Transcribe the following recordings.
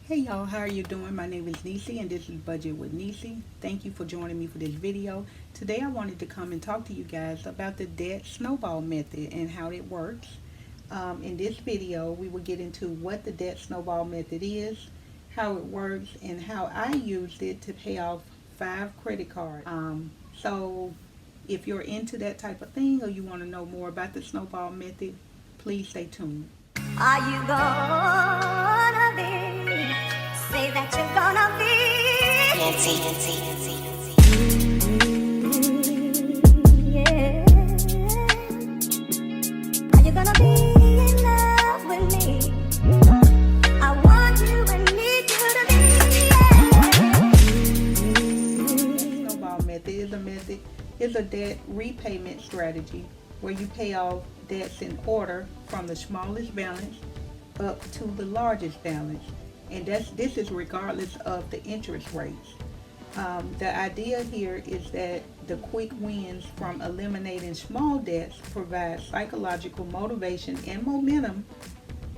Hey y'all, how are you doing? My name is Nisi and this is Budget with Nisi. Thank you for joining me for this video. Today I wanted to come and talk to you guys about the debt snowball method and how it works. In this video we will get into what the debt snowball method is, how it works, and how I used it to pay off 5 credit cards. So if you're into that type of thing or you want to know more about the snowball method, please stay tuned. Are you gonna be? Say that you're gonna be. Yeah. Are you gonna be in love with me? I want you and need you to be. The snowball method is a debt repayment strategy where you pay off debts in order from the smallest balance up to the largest balance, and this is regardless of the interest rates. The idea here is that the quick wins from eliminating small debts provide psychological motivation and momentum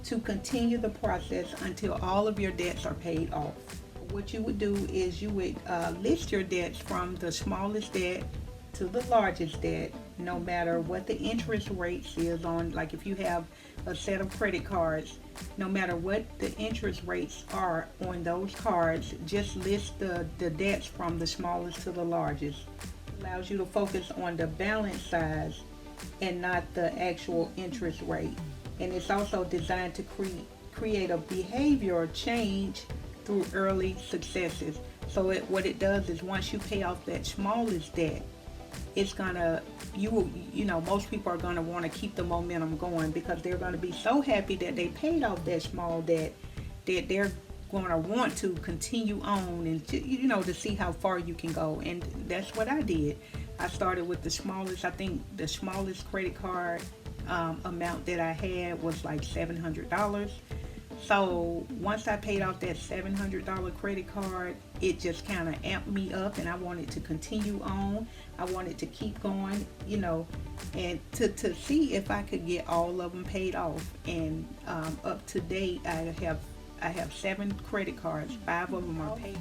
to continue the process until all of your debts are paid off. What you would do is you would list your debts from the smallest debt to the largest debt, no matter what the interest rates is on. Like if you have a set of credit cards, no matter what the interest rates are on those cards, just list the debts from the smallest to the largest. It allows you to focus on the balance size and not the actual interest rate. And it's also designed to create a behavior change through early successes. So what it does is once you pay off that smallest debt, it's gonna, you know, most people are gonna want to keep the momentum going because they're gonna be so happy that they paid off that small debt that they're gonna want to continue on and to see how far you can go. And that's what I did. I started with the smallest. I think the smallest credit card amount that I had was like $700. So once I paid off that $700 credit card, it just kind of amped me up and I wanted to continue on. I wanted to keep going, and to see if I could get all of them paid off. And up to date, I have 7 credit cards. 5 of them are paid.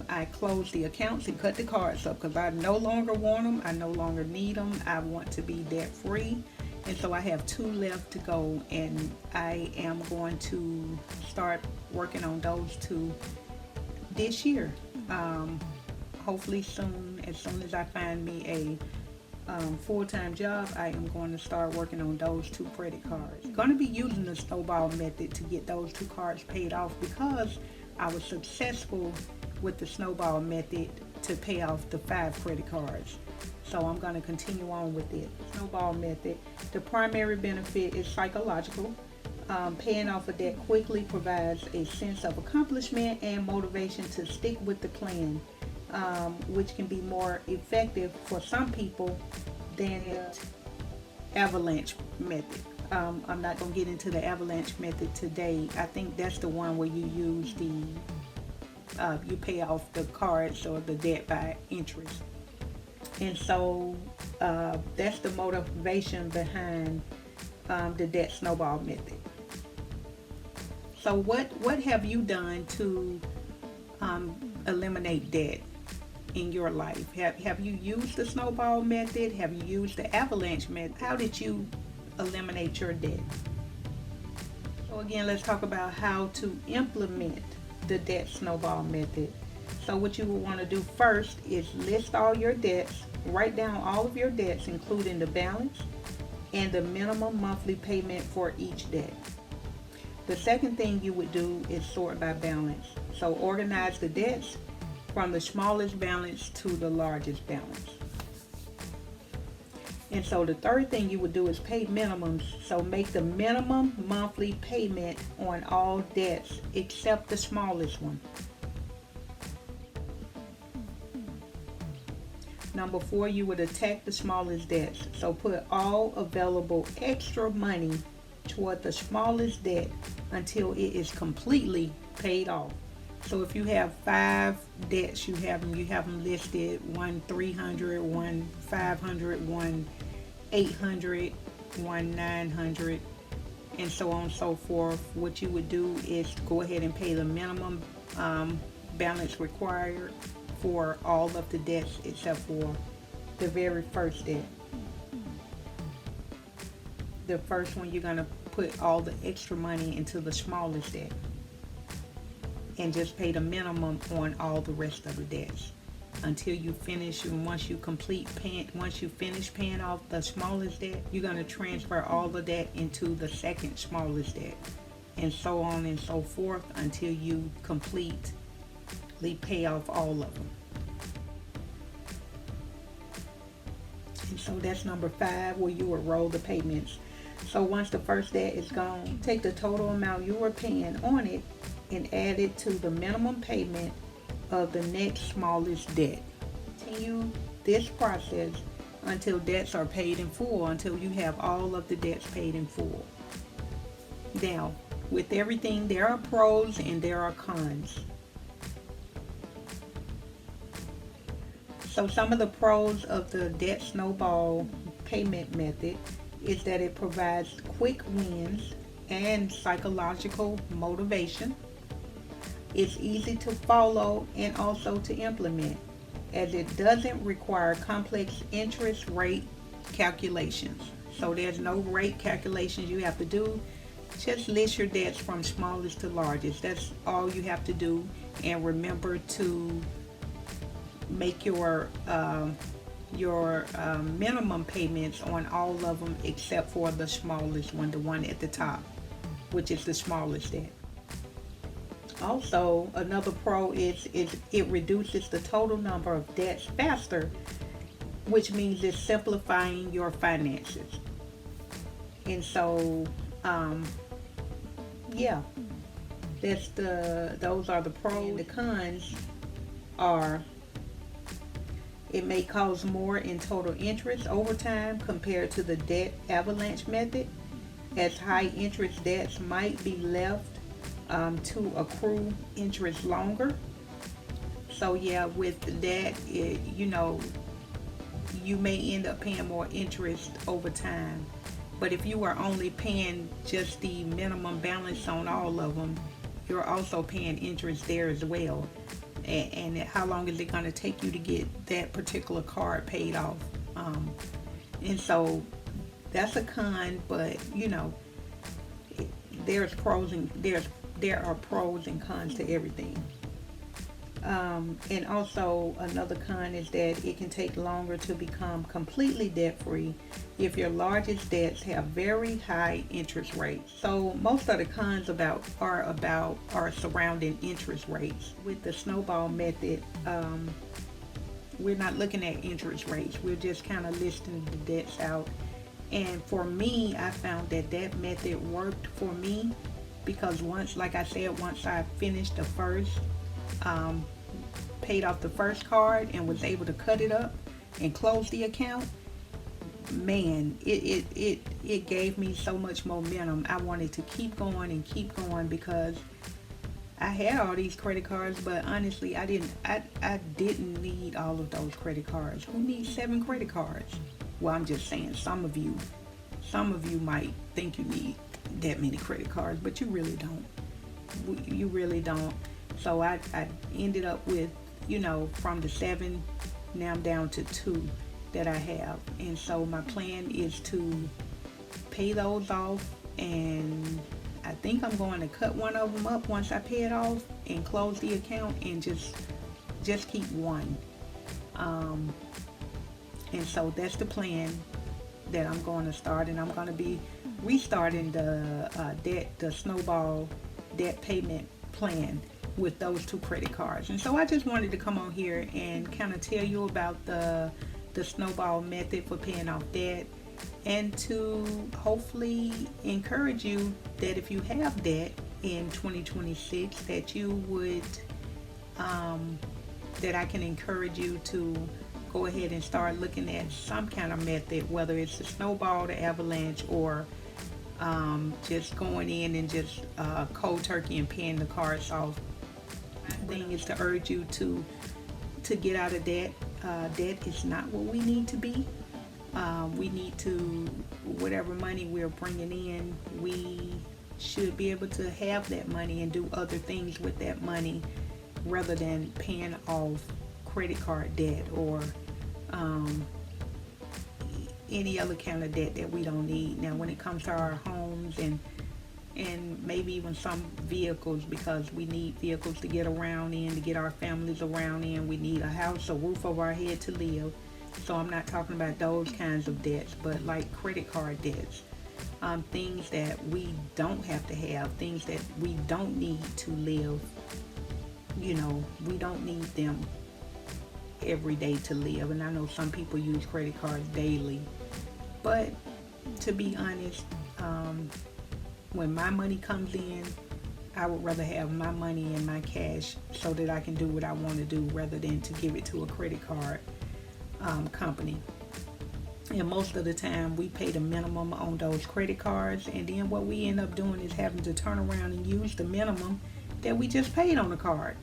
I closed the accounts and cut the cards up because I no longer want them. I no longer need them. I want to be debt free. And so I have 2 left to go, and I am going to start working on those 2 this year. Hopefully soon, as soon as I find me a full-time job, I am going to start working on those 2 credit cards. I'm going to be using the snowball method to get those 2 cards paid off because I was successful with the snowball method to pay off the 5 credit cards. So I'm going to continue on with it. Snowball method. The primary benefit is psychological. Paying off a debt quickly provides a sense of accomplishment and motivation to stick with the plan, which can be more effective for some people than the avalanche method. I'm not going to get into the avalanche method today. I think that's the one where you use you pay off the cards or the debt by interest. And so that's the motivation behind the debt snowball method. So what have you done to eliminate debt in your life? Have you used the snowball method? Have you used the avalanche method? How did you eliminate your debt? So again, let's talk about how to implement the debt snowball method. So what you will want to do first is list all your debts, write down all of your debts, including the balance and the minimum monthly payment for each debt. The second thing you would do is sort by balance. So organize the debts from the smallest balance to the largest balance. And so the third thing you would do is pay minimums. So make the minimum monthly payment on all debts except the smallest one. Number 4, you would attack the smallest debts. So put all available extra money toward the smallest debt until it is completely paid off. So if you have 5 debts, you have them listed: one 300, one 500, one 800, one 900, and so on and so forth. What you would do is go ahead and pay the minimum balance required for all of the debts except for the very first debt. The first one, you're going to put all the extra money into the smallest debt and just pay the minimum on all the rest of the debts until you finish. And once you finish paying off the smallest debt, you're going to transfer all of that into the second smallest debt, and so on and so forth until you completely pay off all of them. And so that's number 5, where you will roll the payments. So once the first debt is gone, take the total amount you were paying on it and add it to the minimum payment of the next smallest debt. Continue this process until debts are paid in full, until you have all of the debts paid in full. Now, with everything, there are pros and there are cons. So some of the pros of the debt snowball payment method is that it provides quick wins and psychological motivation. It's easy to follow and also to implement, as it doesn't require complex interest rate calculations. So there's no rate calculations you have to do. Just list your debts from smallest to largest. That's all you have to do. And remember to make your minimum payments on all of them except for the smallest one, the one at the top, which is the smallest debt. Also, another pro is it reduces the total number of debts faster, which means it's simplifying your finances. And so, yeah, those are the pros. The cons are it may cause more in total interest over time compared to the debt avalanche method, as high interest debts might be left to accrue interest longer. So yeah, with that, you may end up paying more interest over time. But if you are only paying just the minimum balance on all of them, you're also paying interest there as well. And how long is it going to take you to get that particular card paid off? And so that's a con, but there are pros and cons to everything. And also another con is that it can take longer to become completely debt-free if your largest debts have very high interest rates. So most of the cons are surrounding interest rates. With the snowball method, we're not looking at interest rates. We're just kind of listing the debts out. And for me, I found that method worked for me because once I finished the first, paid off the first card and was able to cut it up and close the account, man, it gave me so much momentum. I wanted to keep going because I had all these credit cards, but honestly, I didn't need all of those credit cards. Who needs 7 credit cards? Well, I'm just saying, some of you might think you need that many credit cards, but you really don't. You really don't. So I ended up with, from the 7, now I'm down to 2 that I have. And so my plan is to pay those off, and I think I'm going to cut one of them up once I pay it off and close the account and just keep one. And so that's the plan that I'm going to start, and I'm going to be restarting the snowball debt payment plan with those 2 credit cards. And so I just wanted to come on here and kind of tell you about the snowball method for paying off debt, and to hopefully encourage you that if you have debt in 2026, that you would that I can encourage you to go ahead and start looking at some kind of method, whether it's the snowball, the avalanche, or just going in and just cold turkey and paying the cards off. My thing is to urge you to get out of debt. Debt is not what we need to be. We need to, whatever money we're bringing in, we should be able to have that money and do other things with that money rather than paying off credit card debt or any other kind of debt that we don't need. Now, when it comes to our homes and maybe even some vehicles, because we need vehicles to get around in, to get our families around in. We need a house, a roof over our head to live. So I'm not talking about those kinds of debts, but like credit card debts, things that we don't have to have, things that we don't need to live. You know, we don't need them every day to live. And I know some people use credit cards daily, but to be honest, when my money comes in, I would rather have my money and my cash so that I can do what I want to do rather than to give it to a credit card company. And most of the time we pay the minimum on those credit cards, and then what we end up doing is having to turn around and use the minimum that we just paid on the card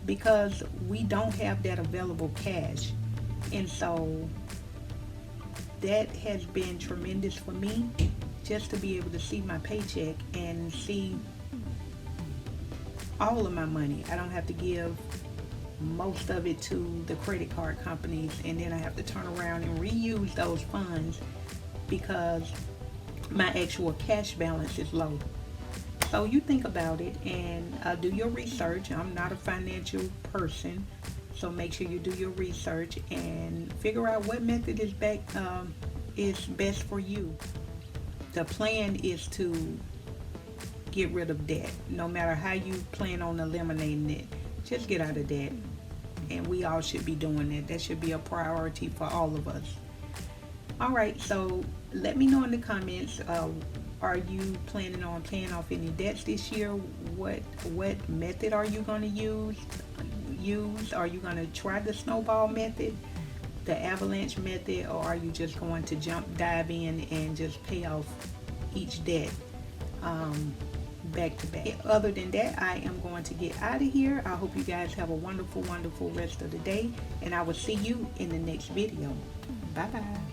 because we don't have that available cash. And so that has been tremendous for me, just to be able to see my paycheck and see all of my money. I don't have to give most of it to the credit card companies, and then I have to turn around and reuse those funds because my actual cash balance is low. So you think about it and do your research. I'm not a financial person, so make sure you do your research and figure out what method is best for you. The plan is to get rid of debt. No matter how you plan on eliminating it, just get out of debt. And we all should be doing that. That should be a priority for all of us. Alright, so let me know in the comments, are you planning on paying off any debts this year? What method are you going to use? Are you going to try the snowball method, the avalanche method, or are you just going to dive in and just pay off each debt back to back? Other than that, I am going to get out of here. I hope you guys have a wonderful, wonderful rest of the day, and I will see you in the next video. Bye bye.